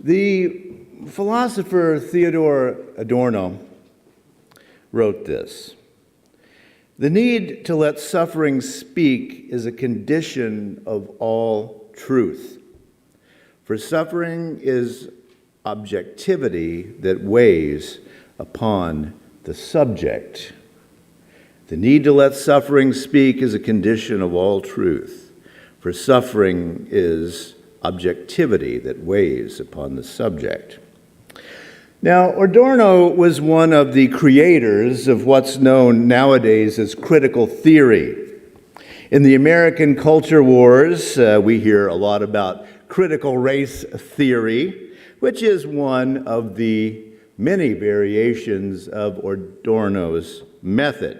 The philosopher Theodor Adorno wrote this: "The need to let suffering speak is a condition of all truth. For suffering is objectivity that weighs upon the subject." The need to let suffering speak is a condition of all truth. For suffering is objectivity that weighs upon the subject. Now, Adorno was one of the creators of what's known nowadays as critical theory. In the American culture wars, we hear a lot about critical race theory, which is one of the many variations of Adorno's method.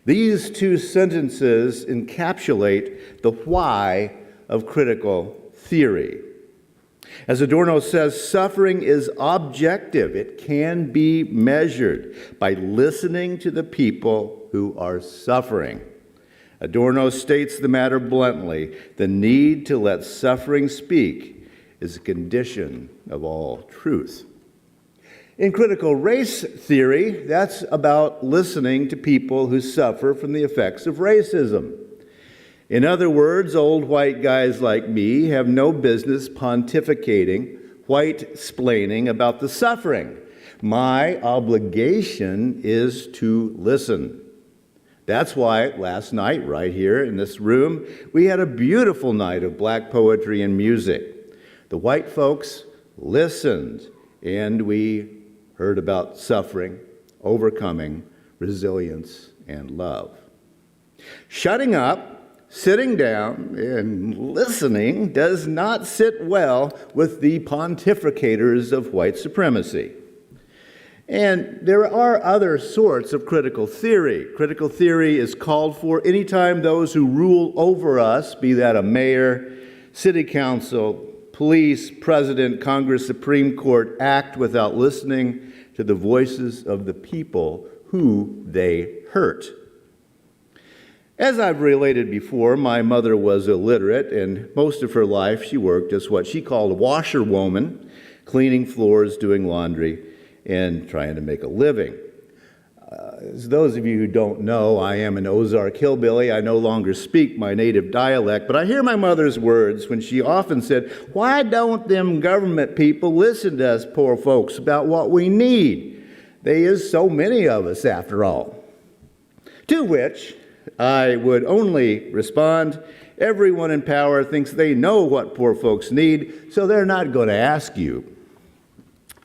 These two sentences encapsulate the why of critical theory. As Adorno says, suffering is objective. It can be measured by listening to the people who are suffering. Adorno states the matter bluntly: the need to let suffering speak is a condition of all truth. In critical race theory, that's about listening to people who suffer from the effects of racism. In other words, old white guys like me have no business pontificating, white-splaining about the suffering. My obligation is to listen. That's why last night, right here in this room, we had a beautiful night of black poetry and music. The white folks listened, and we heard about suffering, overcoming, resilience, and love. Shutting up, sitting down, and listening does not sit well with the pontificators of white supremacy. And there are other sorts of critical theory. Critical theory is called for anytime those who rule over us, be that a mayor, city council, police, president, Congress, Supreme Court, act without listening to the voices of the people who they hurt. As I've related before, my mother was illiterate, and most of her life she worked as what she called a washerwoman, cleaning floors, doing laundry, and trying to make a living. As those of you who don't know, I am an Ozark hillbilly. I no longer speak my native dialect, but I hear my mother's words when she often said, "Why don't them government people listen to us poor folks about what we need? They is so many of us after all." To which I would only respond, everyone in power thinks they know what poor folks need, so they're not going to ask you.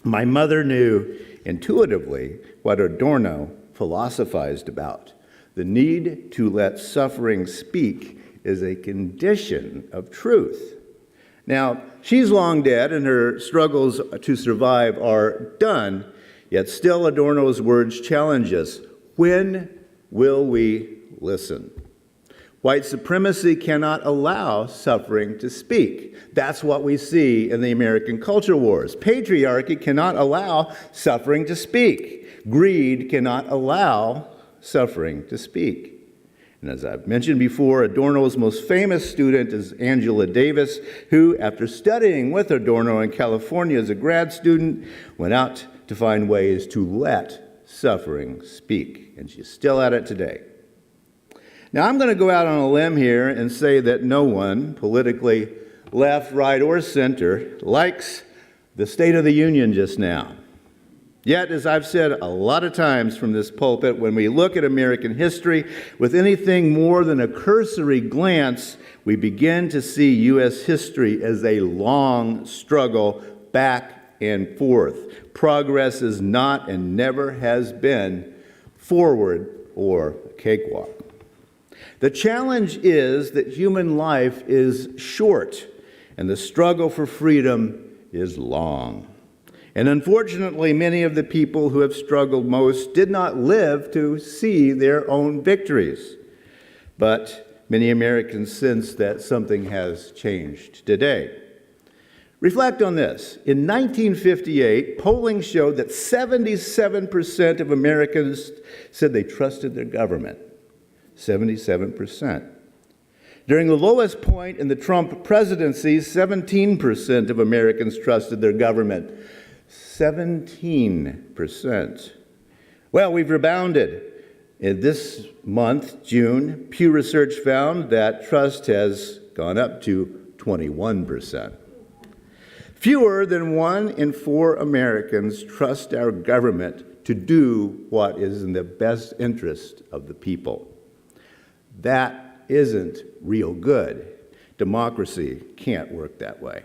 My mother knew intuitively what Adorno philosophized about. The need to let suffering speak is a condition of truth. Now, she's long dead and her struggles to survive are done, yet still Adorno's words challenge us. When will we listen? White supremacy cannot allow suffering to speak. That's what we see in the American culture wars. Patriarchy cannot allow suffering to speak. Greed cannot allow suffering to speak. And as I've mentioned before, Adorno's most famous student is Angela Davis, who, after studying with Adorno in California as a grad student, went out to find ways to let suffering speak. And she's still at it today. Now, I'm going to go out on a limb here and say that no one, politically left, right, or center, likes the State of the Union just now. Yet, as I've said a lot of times from this pulpit, when we look at American history with anything more than a cursory glance, we begin to see U.S. history as a long struggle back and forth. Progress is not and never has been forward or a cakewalk. The challenge is that human life is short and the struggle for freedom is long. And unfortunately, many of the people who have struggled most did not live to see their own victories. But many Americans sense that something has changed today. Reflect on this. In 1958, polling showed that 77% of Americans said they trusted their government. 77%. During the lowest point in the Trump presidency, 17% of Americans trusted their government. 17%. Well, we've rebounded. In this month, June, Pew Research found that trust has gone up to 21%. Fewer than 1 in 4 Americans trust our government to do what is in the best interest of the people. That isn't real good. Democracy can't work that way.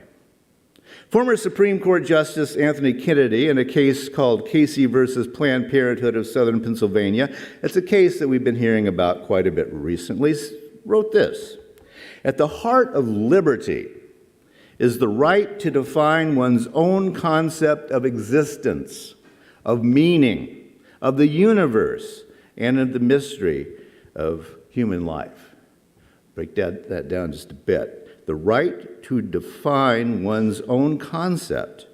Former Supreme Court Justice Anthony Kennedy, in a case called Casey versus Planned Parenthood of Southern Pennsylvania, it's a case that we've been hearing about quite a bit recently, wrote this: "At the heart of liberty is the right to define one's own concept of existence, of meaning, of the universe, and of the mystery of human life." Break that down just a bit. The right to define one's own concept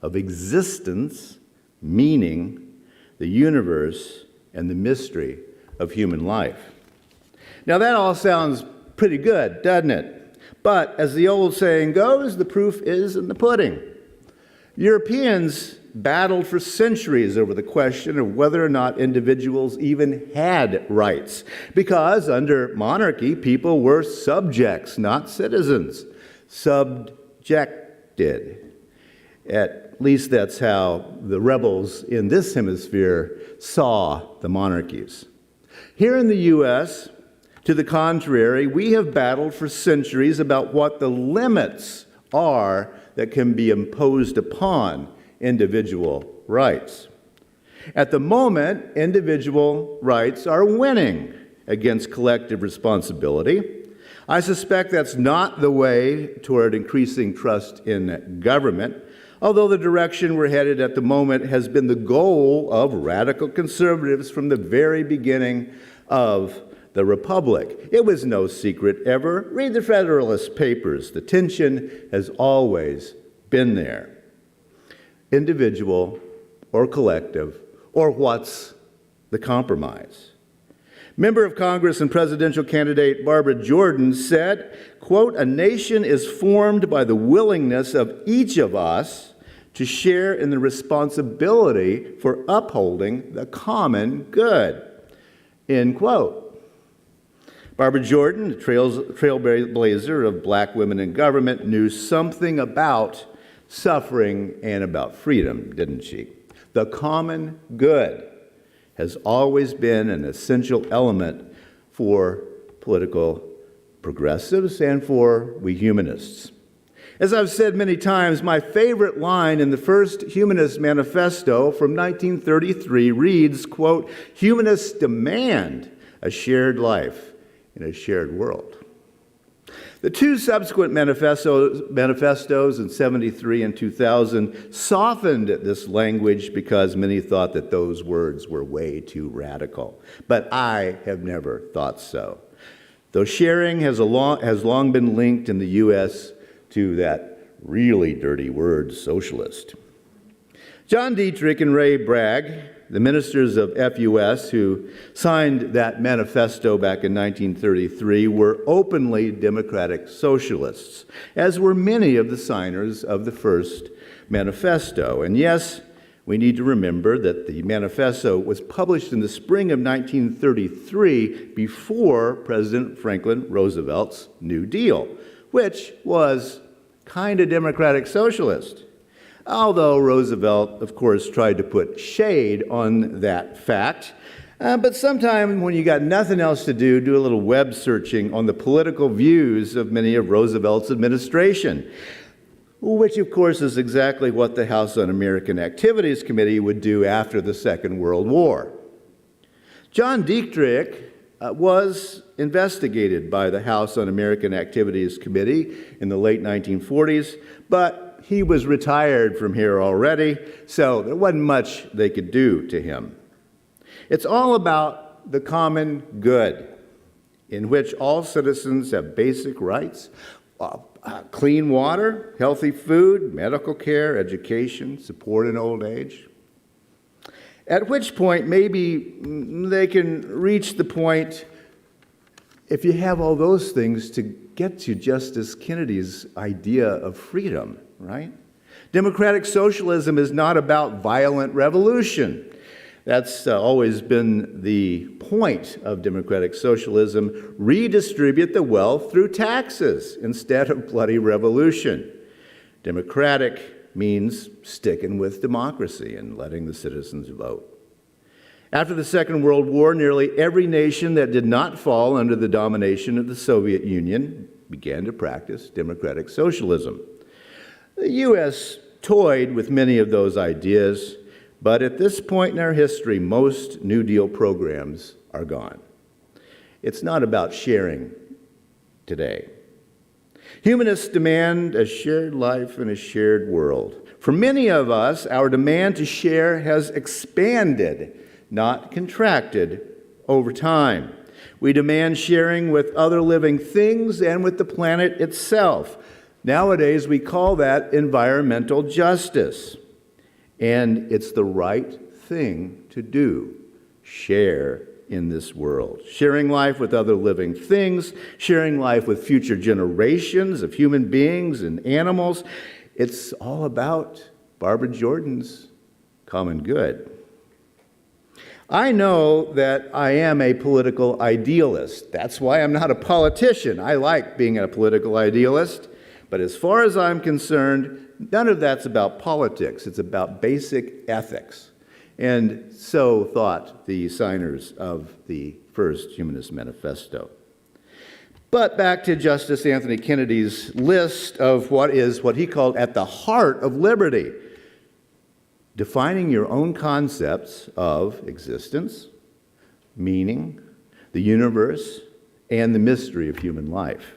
of existence, meaning, the universe, and the mystery of human life. Now that all sounds pretty good, doesn't it? But as the old saying goes, the proof is in the pudding. Europeans battled for centuries over the question of whether or not individuals even had rights, because under monarchy, people were subjects, not citizens. Subjected. At least that's how the rebels in this hemisphere saw the monarchies. Here in the U.S., to the contrary, we have battled for centuries about what the limits are that can be imposed upon individual rights. At the moment, individual rights are winning against collective responsibility. I suspect that's not the way toward increasing trust in government, although the direction we're headed at the moment has been the goal of radical conservatives from the very beginning of the Republic. It was no secret ever. Read the Federalist Papers. The tension has always been there. Individual or collective, or what's the compromise? Member of Congress and presidential candidate Barbara Jordan said, quote, "A nation is formed by the willingness of each of us to share in the responsibility for upholding the common good," end quote. Barbara Jordan, the trailblazer of black women in government, knew something about suffering and about freedom, didn't she? The common good has always been an essential element for political progressives and for we humanists. As I've said many times, my favorite line in the first Humanist Manifesto from 1933 reads, quote, "Humanists demand a shared life in a shared world." The two subsequent manifestos in 73 and 2000 softened this language because many thought that those words were way too radical. But I have never thought so. Though sharing has long been linked in the U.S. to that really dirty word, socialist. John Dietrich and Ray Bragg, the ministers of FUS who signed that manifesto back in 1933, were openly democratic socialists, as were many of the signers of the first manifesto. And yes, we need to remember that the manifesto was published in the spring of 1933 before President Franklin Roosevelt's New Deal, which was kind of democratic socialist. Although Roosevelt, of course, tried to put shade on that fact. But sometime when you got nothing else to do a little web searching on the political views of many of Roosevelt's administration, which, of course, is exactly what the House Un-American Activities Committee would do after the Second World War. John Dietrich was investigated by the House Un-American Activities Committee in the late 1940s, but he was retired from here already, so there wasn't much they could do to him. It's all about the common good, in which all citizens have basic rights, clean water, healthy food, medical care, education, support in old age. At which point, maybe they can reach the point if you have all those things to get to Justice Kennedy's idea of freedom, right? Democratic socialism is not about violent revolution. That's always been the point of democratic socialism. Redistribute the wealth through taxes instead of bloody revolution. Democratic means sticking with democracy and letting the citizens vote. After the Second World War, nearly every nation that did not fall under the domination of the Soviet Union began to practice democratic socialism. The U.S. toyed with many of those ideas, but at this point in our history, most New Deal programs are gone. It's not about sharing today. Humanists demand a shared life in a shared world. For many of us, our demand to share has expanded, not contracted, over time. We demand sharing with other living things and with the planet itself. Nowadays, we call that environmental justice. And it's the right thing to do. Share in this world. Sharing life with other living things, sharing life with future generations of human beings and animals. It's all about Barbara Jordan's common good. I know that I am a political idealist. That's why I'm not a politician. I like being a political idealist. But as far as I'm concerned, none of that's about politics. It's about basic ethics. And so thought the signers of the first Humanist Manifesto. But back to Justice Anthony Kennedy's list of what he called at the heart of liberty. Defining your own concepts of existence, meaning, the universe, and the mystery of human life.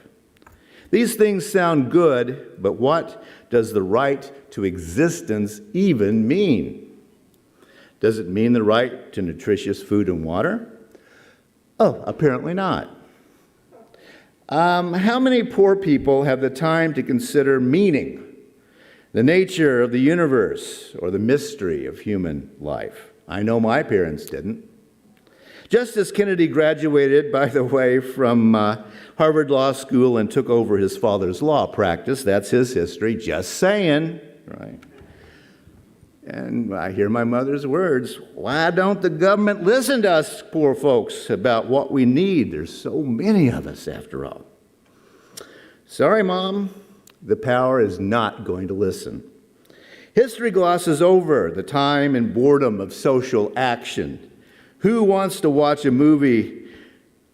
These things sound good, but what does the right to existence even mean? Does it mean the right to nutritious food and water? Oh, apparently not. How many poor people have the time to consider meaning, the nature of the universe, or the mystery of human life? I know my parents didn't. Justice Kennedy graduated, by the way, from Harvard Law School and took over his father's law practice. That's his history, just saying, right? And I hear my mother's words, why don't the government listen to us poor folks about what we need? There's so many of us, after all. Sorry, Mom, the power is not going to listen. History glosses over the time and boredom of social action. Who wants to watch a movie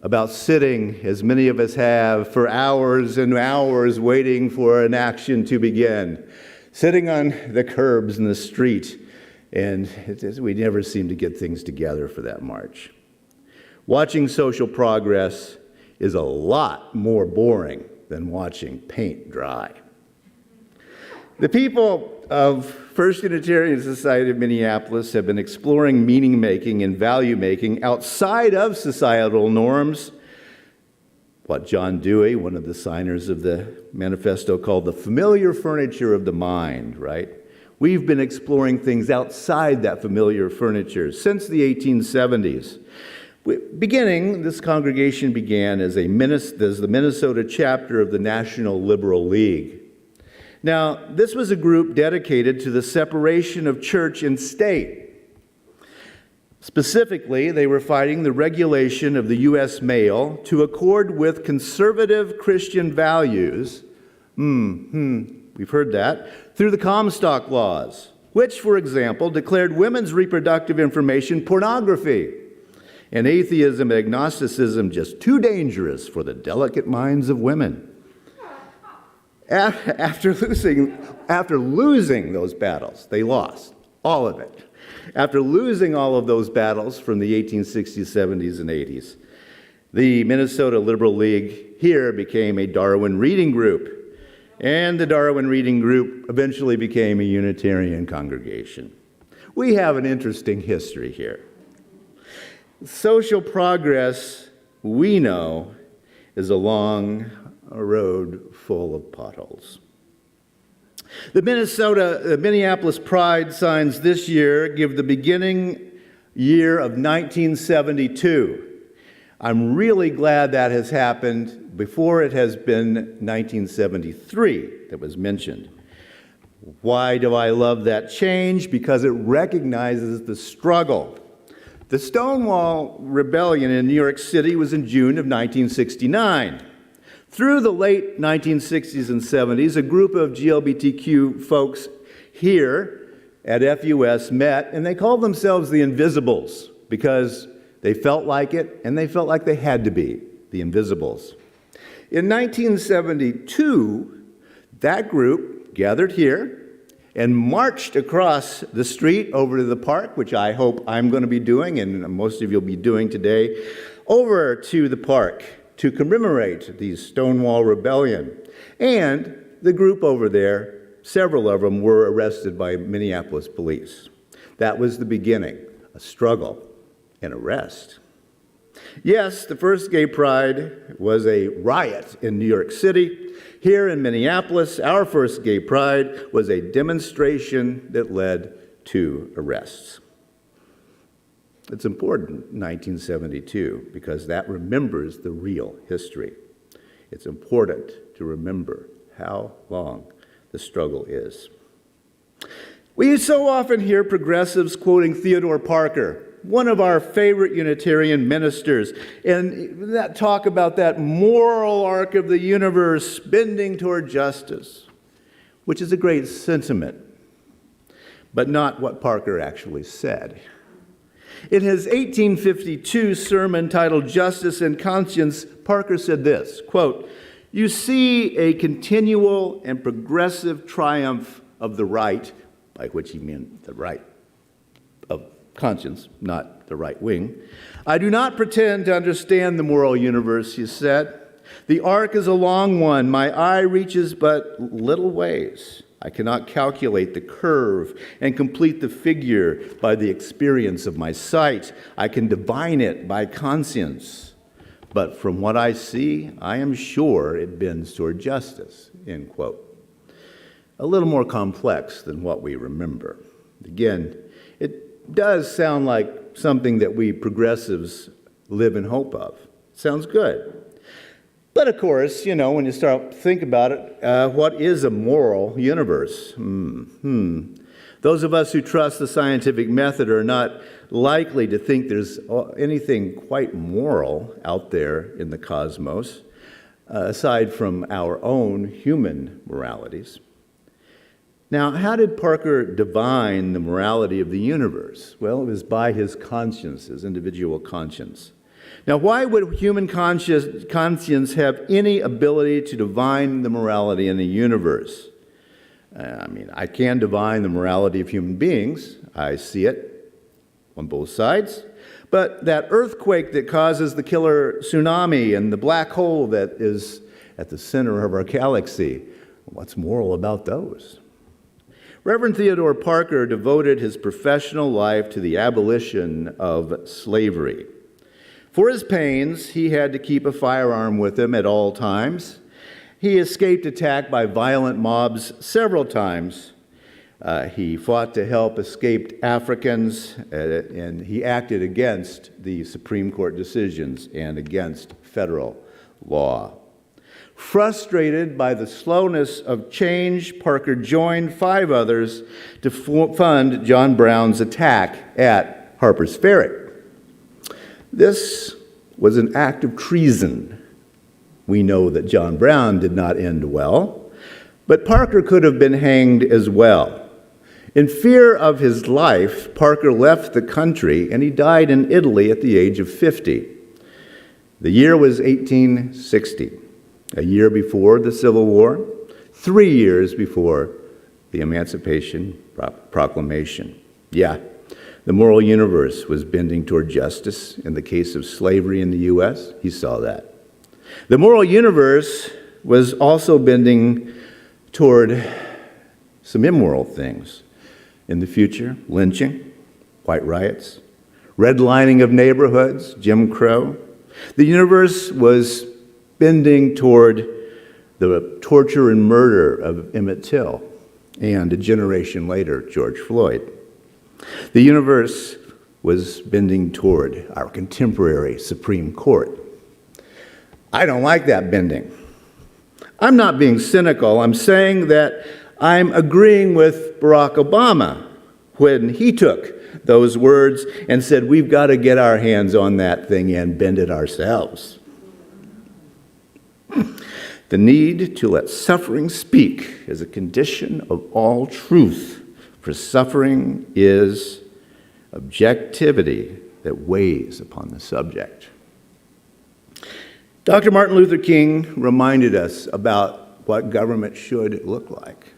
about sitting, as many of us have, for hours and hours waiting for an action to begin? Sitting on the curbs in the street, and we never seem to get things together for that march. Watching social progress is a lot more boring than watching paint dry. The people of First Unitarian Society of Minneapolis have been exploring meaning-making and value-making outside of societal norms, what John Dewey, one of the signers of the manifesto, called the familiar furniture of the mind, right? We've been exploring things outside that familiar furniture since the 1870s. This congregation began as the Minnesota chapter of the National Liberal League. Now, this was a group dedicated to the separation of church and state. Specifically, they were fighting the regulation of the U.S. mail to accord with conservative Christian values, we've heard that, through the Comstock laws, which, for example, declared women's reproductive information pornography and atheism and agnosticism just too dangerous for the delicate minds of women. After losing those battles, they lost all of it. After losing all of those battles from the 1860s, 70s, and 80s, the Minnesota Liberal League here became a Darwin Reading Group, and the Darwin Reading Group eventually became a Unitarian congregation. We have an interesting history here. Social progress, we know, is a road full of potholes. The Minneapolis Pride signs this year give the beginning year of 1972. I'm really glad that has happened before it has been 1973 that was mentioned. Why do I love that change? Because it recognizes the struggle. The Stonewall Rebellion in New York City was in June of 1969. Through the late 1960s and 70s, a group of GLBTQ folks here at FUS met, and they called themselves the Invisibles because they felt like it, and they felt like they had to be the Invisibles. In 1972, that group gathered here and marched across the street over to the park, which I hope I'm going to be doing, and most of you will be doing today, over to the park to commemorate the Stonewall Rebellion. And the group over there, several of them were arrested by Minneapolis police. That was the beginning, a struggle, an arrest. Yes, the first gay pride was a riot in New York City. Here in Minneapolis, our first gay pride was a demonstration that led to arrests. It's important, 1972, because that remembers the real history. It's important to remember how long the struggle is. We so often hear progressives quoting Theodore Parker, one of our favorite Unitarian ministers, and that talk about that moral arc of the universe bending toward justice, which is a great sentiment, but not what Parker actually said. In his 1852 sermon titled Justice and Conscience, Parker said this, quote, "You see a continual and progressive triumph of the right," by which he meant the right of conscience, not the right wing. "I do not pretend to understand the moral universe," he said. "The arc is a long one. My eye reaches but little ways. I cannot calculate the curve and complete the figure by the experience of my sight. I can divine it by conscience. But from what I see, I am sure it bends toward justice," end quote. A little more complex than what we remember. Again, it does sound like something that we progressives live in hope of. Sounds good. But of course, when you start to think about it, what is a moral universe? Those of us who trust the scientific method are not likely to think there's anything quite moral out there in the cosmos, aside from our own human moralities. Now, how did Parker divine the morality of the universe? Well, it was by his conscience, his individual conscience. Now, why would human conscience have any ability to divine the morality in the universe? I can divine the morality of human beings. I see it on both sides. But that earthquake that causes the killer tsunami and the black hole that is at the center of our galaxy, what's moral about those? Reverend Theodore Parker devoted his professional life to the abolition of slavery. For his pains, he had to keep a firearm with him at all times. He escaped attack by violent mobs several times. He fought to help escaped Africans, and he acted against the Supreme Court decisions and against federal law. Frustrated by the slowness of change, Parker joined 5 others to fund John Brown's attack at Harper's Ferry. This was an act of treason. We know that John Brown did not end well, but Parker could have been hanged as well. In fear of his life, Parker left the country, and he died in Italy at the age of 50. The year was 1860, a year before the Civil War, 3 years before the Emancipation Proclamation. Yeah. The moral universe was bending toward justice. In the case of slavery in the U.S., he saw that. The moral universe was also bending toward some immoral things. In the future, lynching, white riots, redlining of neighborhoods, Jim Crow. The universe was bending toward the torture and murder of Emmett Till, and a generation later, George Floyd. The universe was bending toward our contemporary Supreme Court. I don't like that bending. I'm not being cynical. I'm saying that I'm agreeing with Barack Obama when he took those words and said, we've got to get our hands on that thing and bend it ourselves. The need to let suffering speak is a condition of all truth, for suffering is objectivity that weighs upon the subject. Dr. Martin Luther King reminded us about what government should look like.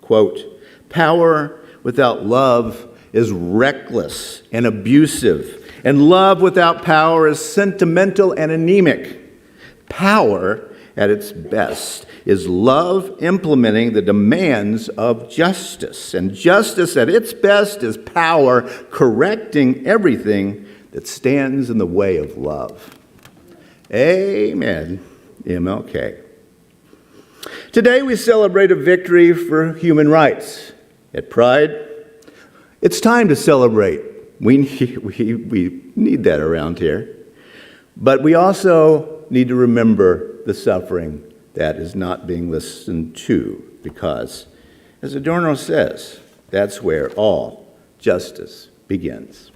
Quote, power without love is reckless and abusive, and love without power is sentimental and anemic. Power, at its best, is love implementing the demands of justice, and justice at its best is power correcting everything that stands in the way of love. Amen. MLK. Today we celebrate a victory for human rights. At Pride, it's time to celebrate. We need that around here. But we also need to remember the suffering that is not being listened to, because, as Adorno says, that's where all justice begins.